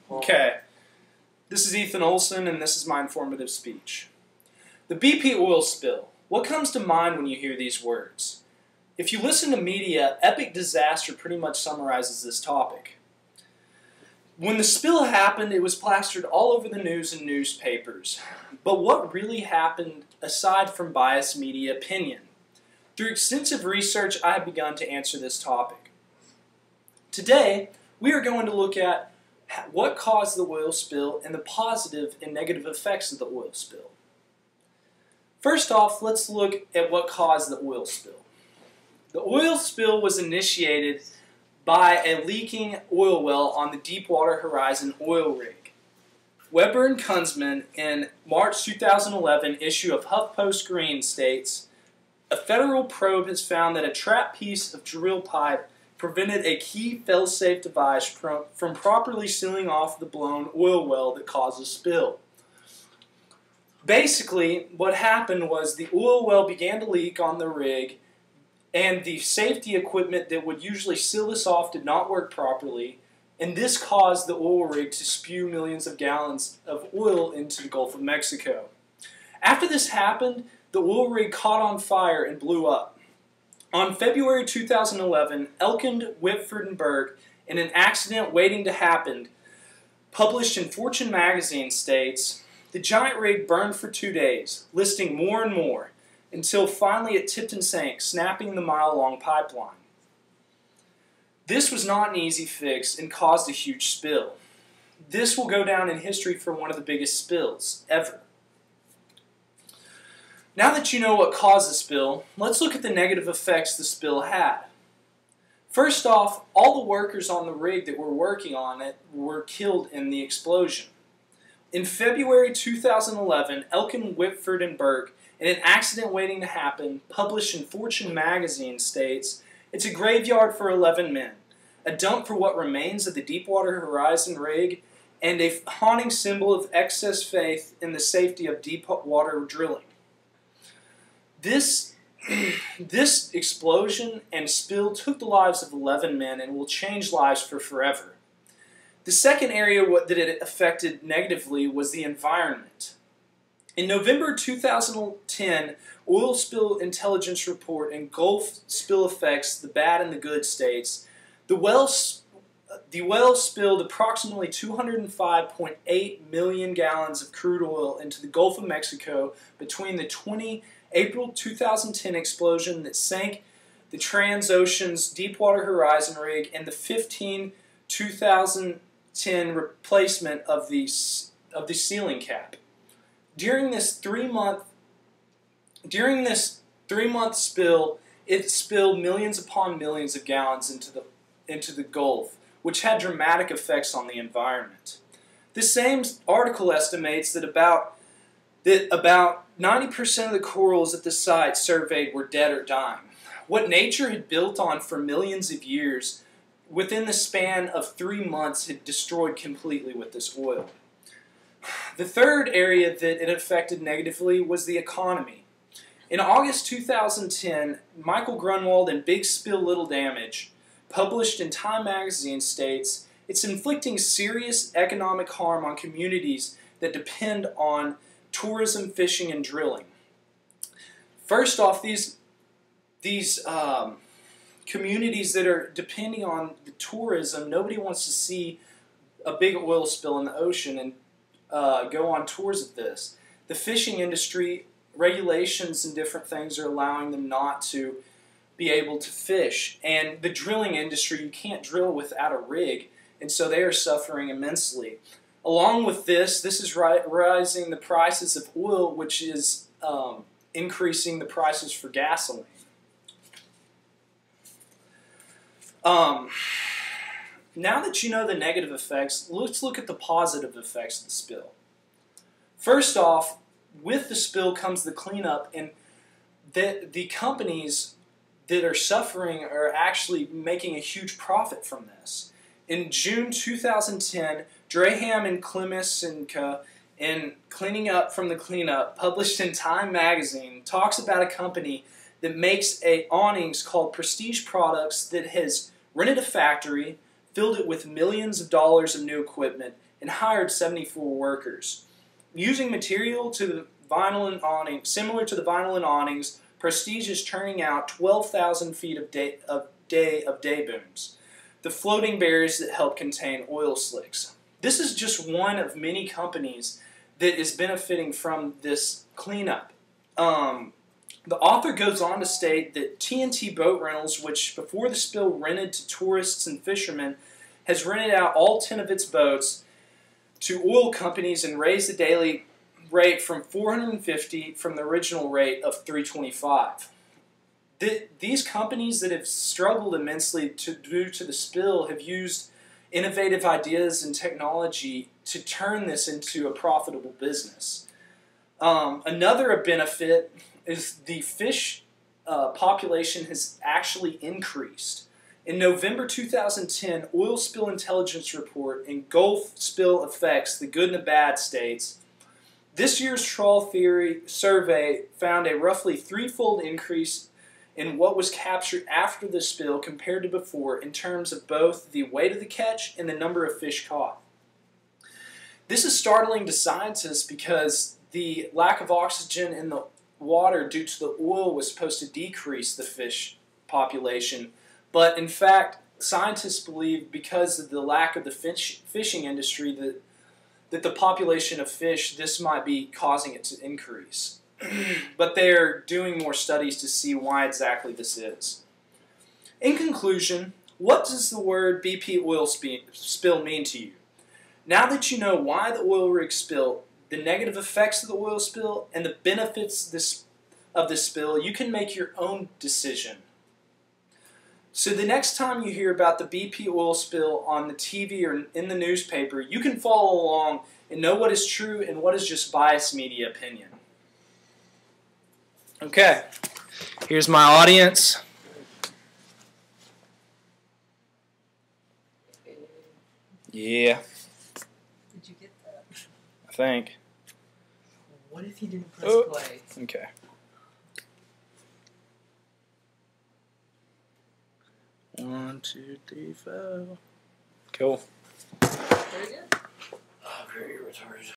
Okay, this is Ethan Olson, and this is my informative speech. The BP oil spill. What comes to mind when you hear these words? If you listen to media, epic disaster pretty much summarizes this topic. When the spill happened, it was plastered all over the news and newspapers. But what really happened, aside from biased media opinion? Through extensive research, I have begun to answer this topic. Today, we are going to look at what caused the oil spill and the positive and negative effects of the oil spill. First off, let's look at what caused the oil spill. The oil spill was initiated by a leaking oil well on the Deepwater Horizon oil rig. Weber and Kunzman in March 2011 issue of HuffPost Green states, a federal probe has found that a trapped piece of drill pipe prevented a key fail-safe device from properly sealing off the blown oil well that caused the spill. Basically, what happened was the oil well began to leak on the rig, and the safety equipment that would usually seal this off did not work properly, and this caused the oil rig to spew millions of gallons of oil into the Gulf of Mexico. After this happened, the oil rig caught on fire and blew up. On February 2011, Elkind, Whitford, and Berg, in an accident waiting to happen, published in Fortune magazine states, the giant rig burned for 2 days, listing more and more, until finally it tipped and sank, snapping the mile-long pipeline. This was not an easy fix and caused a huge spill. This will go down in history for one of the biggest spills ever. Now that you know what caused the spill, let's look at the negative effects the spill had. First off, all the workers on the rig that were working on it were killed in the explosion. In February 2011, Elkind, Whitford, and Berg, in an accident waiting to happen, published in Fortune magazine states, it's a graveyard for 11 men, a dump for what remains of the Deepwater Horizon rig, and a haunting symbol of excess faith in the safety of deep water drilling. This explosion and spill took the lives of 11 men and will change lives for forever. The second area that it affected negatively was the environment. In November 2010, Oil Spill Intelligence Report and Gulf Spill Effects, the Bad and the Good states, the well spilled approximately 205.8 million gallons of crude oil into the Gulf of Mexico between the April 2010 explosion that sank the Transocean's Deepwater Horizon rig and the 2010 replacement of the sealing cap. During this three-month spill, it spilled millions upon millions of gallons into the Gulf, which had dramatic effects on the environment. This same article estimates that about 90% of the corals at the site surveyed were dead or dying. What nature had built on for millions of years, within the span of 3 months, had destroyed completely with this oil. The third area that it affected negatively was the economy. In August 2010, Michael Grunwald in Big Spill Little Damage, published in Time magazine, states, it's inflicting serious economic harm on communities that depend on tourism, fishing, and drilling. First off, these communities that are depending on the tourism, nobody wants to see a big oil spill in the ocean and go on tours of this. The fishing industry, regulations and different things are allowing them not to be able to fish. And the drilling industry, you can't drill without a rig, and so they are suffering immensely. Along with this is rising the prices of oil, which is increasing the prices for gasoline. Now that you know the negative effects, let's look at the positive effects of the spill. First off, with the spill comes the cleanup, and the companies that are suffering are actually making a huge profit from this. In June 2010, Draham and Klemesinka, in Cleaning Up from the Cleanup, published in Time magazine, talks about a company that makes awnings called Prestige Products that has rented a factory, filled it with millions of dollars of new equipment, and hired 74 workers. Using material to the vinyl and awning, similar to the vinyl and awnings, Prestige is turning out 12,000 feet of day booms, the floating barriers that help contain oil slicks. This is just one of many companies that is benefiting from this cleanup. The author goes on to state that TNT Boat Rentals, which before the spill rented to tourists and fishermen, has rented out all 10 of its boats to oil companies and raised the daily rate from $450 from the original rate of $325. These companies that have struggled immensely due to the spill have used innovative ideas and technology to turn this into a profitable business. Another benefit is the fish population has actually increased. In November 2010, Oil Spill Intelligence Report and Gulf Spill Effects, the Good and the Bad states, this year's trawl theory survey found a roughly threefold increase in what was captured after the spill compared to before in terms of both the weight of the catch and the number of fish caught. This is startling to scientists because the lack of oxygen in the water due to the oil was supposed to decrease the fish population, but in fact scientists believe because of the lack of the fishing industry that the population of fish, this might be causing it to increase. But they're doing more studies to see why exactly this is. In conclusion, what does the word BP oil spill mean to you? Now that you know why the oil rig spilled, the negative effects of the oil spill, and the benefits of this spill, you can make your own decision. So the next time you hear about the BP oil spill on the TV or in the newspaper, you can follow along and know what is true and what is just biased media opinion. Okay, here's my audience. Yeah. Did you get that? I think. What if you didn't press play? Okay. One, two, three, four. Cool. Very good. Oh, very retarded.